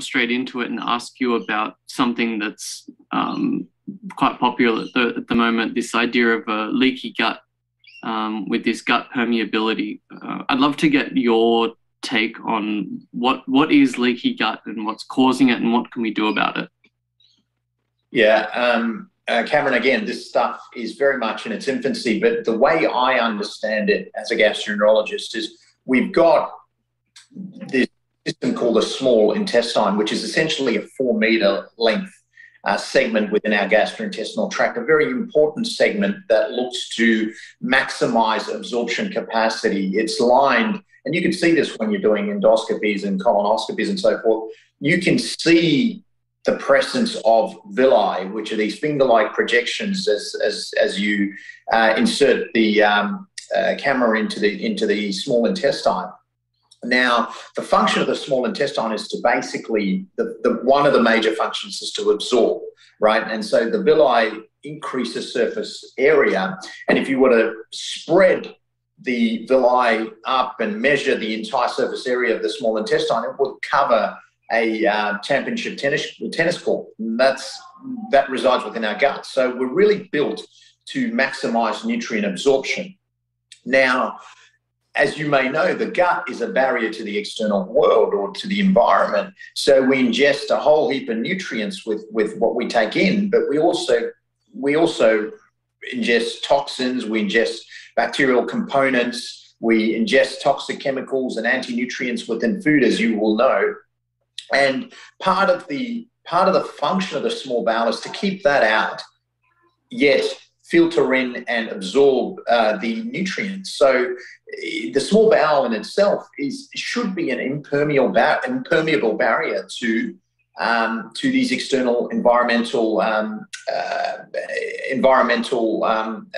straight into it and ask you about something that's quite popular at the moment, this idea of a leaky gut with this gut permeability. I'd love to get your take on what is leaky gut and what's causing it and what can we do about it? Yeah, Cameron, again, this stuff is very much in its infancy, but the way I understand it as a gastroenterologist is we've got this system called the small intestine, which is essentially a 4-meter length segment within our gastrointestinal tract, a very important segment that looks to maximize absorption capacity. It's lined, and you can see this when you're doing endoscopies and colonoscopies and so forth. You can see the presence of villi, which are these finger-like projections as you insert the camera into the small intestine. Now, the function of the small intestine is to basically, one of the major functions is to absorb, right? And so the villi increase the surface area. And if you were to spread the villi up and measure the entire surface area of the small intestine, it would cover a championship tennis court. That resides within our gut. So we're really built to maximize nutrient absorption. Now, as you may know, the gut is a barrier to the external world or to the environment. So we ingest a whole heap of nutrients with what we take in, but we also ingest toxins, we ingest bacterial components, we ingest toxic chemicals and anti-nutrients within food, as you will know. And part of the function of the small bowel is to keep that out, yet filter in and absorb the nutrients. So the small bowel in itself should be an impermeable barrier to these external environmental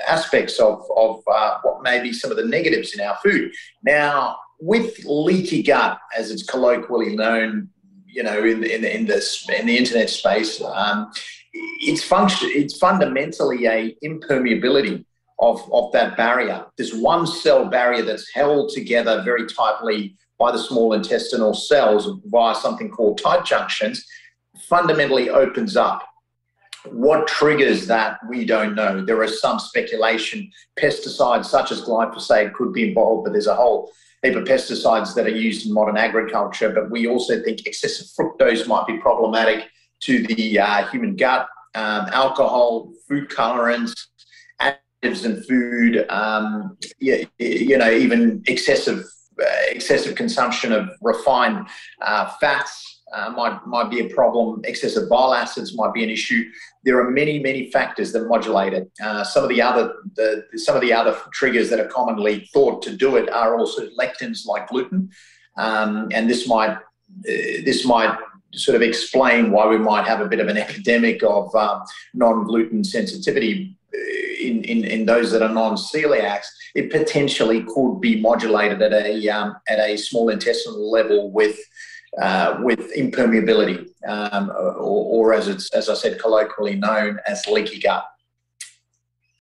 aspects of what may be some of the negatives in our food. Now, with leaky gut, as it's colloquially known, in the internet space, it's fundamentally a impermeability of that barrier. This one cell barrier that's held together very tightly by the small intestinal cells via something called tight junctions, fundamentally opens up. What triggers that, we don't know. There is some speculation. Pesticides such as glyphosate could be involved, but there's a whole heap of pesticides that are used in modern agriculture. But we also think excessive fructose might be problematic to the human gut. Alcohol, food colorants, additives in food, even excessive consumption of refined fats might be a problem. Excessive bile acids might be an issue. There are many factors that modulate it. Some of the other triggers that are commonly thought to do it are also lectins like gluten, and this might sort of explain why we might have a bit of an epidemic of non-gluten sensitivity in those that are non-celiacs. It potentially could be modulated at a small intestinal level with impermeability, or as I said, colloquially known as leaky gut.